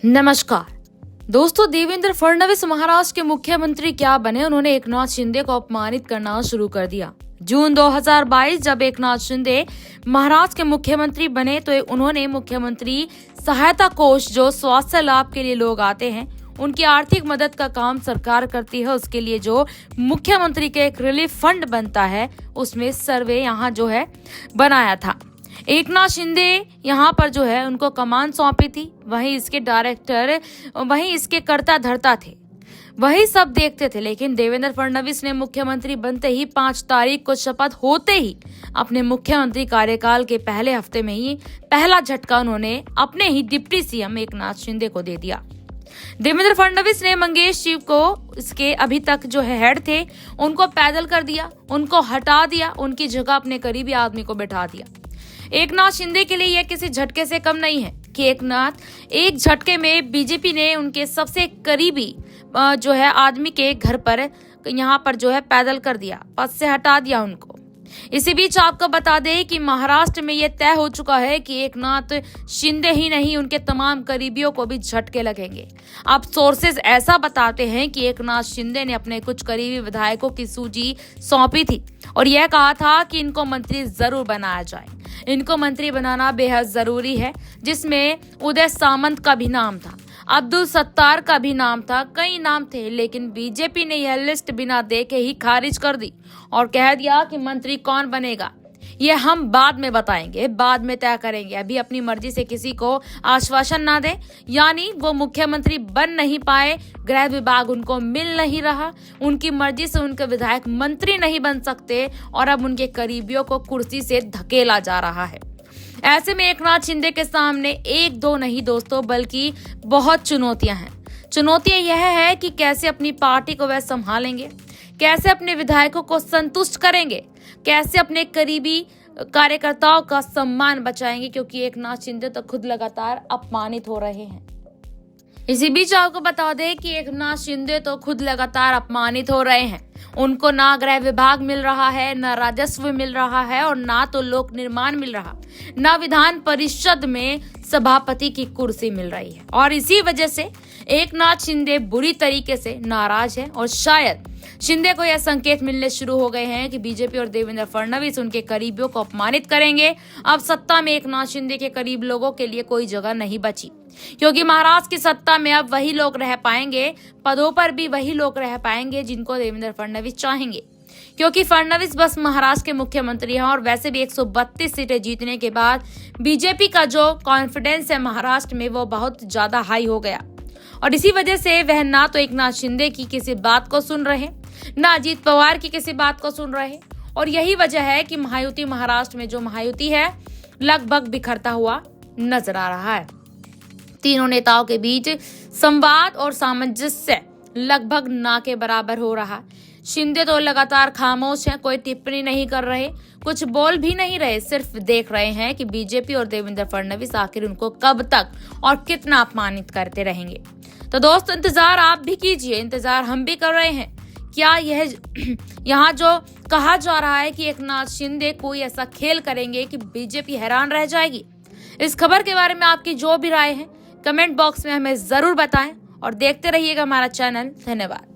नमस्कार दोस्तों, देवेंद्र फडणवीस महाराष्ट्र के मुख्यमंत्री क्या बने, उन्होंने एकनाथ शिंदे को अपमानित करना शुरू कर दिया। जून 2022 जब एकनाथ शिंदे महाराष्ट्र के मुख्यमंत्री बने तो उन्होंने मुख्यमंत्री सहायता कोष, जो स्वास्थ्य लाभ के लिए लोग आते हैं, उनकी आर्थिक मदद का काम सरकार करती है, उसके लिए जो मुख्यमंत्री के एक रिलीफ फंड बनता है उसमें सर्वे यहाँ जो है बनाया था। एकनाथ शिंदे यहाँ पर जो है उनको कमान सौंपी थी, वहीं इसके डायरेक्टर, वहीं इसके कर्ता धर्ता थे, वही सब देखते थे। लेकिन देवेंद्र फडणवीस ने मुख्यमंत्री बनते ही 5 तारीख को शपथ होते ही अपने मुख्यमंत्री कार्यकाल के पहले हफ्ते में ही पहला झटका उन्होंने अपने ही डिप्टी सीएम एकनाथ शिंदे को दे दिया। देवेंद्र फडणवीस ने मंगेश शिव को, इसके अभी तक जो है हेड थे, उनको पैदल कर दिया, उनको हटा दिया, उनकी जगह अपने करीबी आदमी को बैठा दिया। एकनाथ शिंदे के लिए यह किसी झटके से कम नहीं है कि एकनाथ एक झटके में बीजेपी ने उनके सबसे करीबी जो है आदमी के घर पर यहाँ पर जो है पैदल कर दिया, पद से हटा दिया उनको। इसी बीच आपको बता दें कि महाराष्ट्र में यह तय हो चुका है कि एकनाथ शिंदे ही नहीं, उनके तमाम करीबियों को भी झटके लगेंगे। अब सोर्सेज ऐसा बताते हैं कि एकनाथ शिंदे ने अपने कुछ करीबी विधायकों की सूची सौंपी थी और यह कहा था कि इनको मंत्री जरूर बनाया जाए, इनको मंत्री बनाना बेहद जरूरी है, जिसमें उदय सामंत का भी नाम था, अब्दुल सत्तार का भी नाम था, कई नाम थे। लेकिन बीजेपी ने यह लिस्ट बिना देखे ही खारिज कर दी और कह दिया कि मंत्री कौन बनेगा ये हम बाद में बताएंगे, बाद में तय करेंगे, अभी अपनी मर्जी से किसी को आश्वासन ना दे। यानी वो मुख्यमंत्री बन नहीं पाए, गृह विभाग उनको मिल नहीं रहा, उनकी मर्जी से उनके विधायक मंत्री नहीं बन सकते और अब उनके करीबियों को कुर्सी से धकेला जा रहा है। ऐसे में एकनाथ शिंदे के सामने एक दो नहीं दोस्तों, बल्कि बहुत चुनौतियां हैं। चुनौतियां यह है कि कैसे अपनी पार्टी को वह संभालेंगे, कैसे अपने विधायकों को संतुष्ट करेंगे, कैसे अपने करीबी कार्यकर्ताओं का सम्मान बचाएंगे, क्योंकि एकनाथ शिंदे तो खुद लगातार अपमानित हो रहे हैं। इसी बीच आपको बता दें कि एकनाथ शिंदे तो खुद लगातार अपमानित हो रहे हैं। उनको ना गृह विभाग मिल रहा है, ना राजस्व मिल रहा है और ना तो लोक निर्माण मिल रहा, ना विधान परिषद में सभापति की कुर्सी मिल रही है। और इसी वजह से एकनाथ शिंदे बुरी तरीके से नाराज है और शायद शिंदे को यह संकेत मिलने शुरू हो गए हैं कि बीजेपी और देवेंद्र फडणवीस उनके करीबियों को अपमानित करेंगे। अब सत्ता में एकनाथ शिंदे के करीब लोगों के लिए कोई जगह नहीं बची, क्योंकि महाराष्ट्र की सत्ता में अब वही लोग रह पाएंगे, पदों पर भी वही लोग रह पाएंगे जिनको देवेंद्र फडणवीस चाहेंगे। क्योंकि फडणवीस बस महाराष्ट्र के मुख्यमंत्री हैं और वैसे भी 132 सीटें जीतने के बाद बीजेपी का जो कॉन्फिडेंस है महाराष्ट्र में वो बहुत ज्यादा हाई हो गया और इसी वजह से वह ना तो एकनाथ शिंदे की किसी बात को सुन रहे, ना अजीत पवार की किसी बात को सुन रहे। और यही वजह है कि महायुति, महाराष्ट्र में जो महायुति है, लगभग बिखरता हुआ नजर आ रहा है। तीनों नेताओं के बीच संवाद और सामंजस्य लगभग ना के बराबर हो रहा। शिंदे तो लगातार खामोश हैं, कोई टिप्पणी नहीं कर रहे, कुछ बोल भी नहीं रहे, सिर्फ देख रहे हैं कि बीजेपी और देवेंद्र फडणवीस आखिर उनको कब तक और कितना अपमानित करते रहेंगे। तो दोस्तों, इंतजार आप भी कीजिए, इंतजार हम भी कर रहे हैं। क्या यह यहाँ जो कहा जा रहा है कि एकनाथ शिंदे कोई ऐसा खेल करेंगे कि बीजेपी हैरान रह जाएगी? इस खबर के बारे में आपकी जो भी राय है कमेंट बॉक्स में हमें जरूर बताएं और देखते रहिएगा हमारा चैनल। धन्यवाद।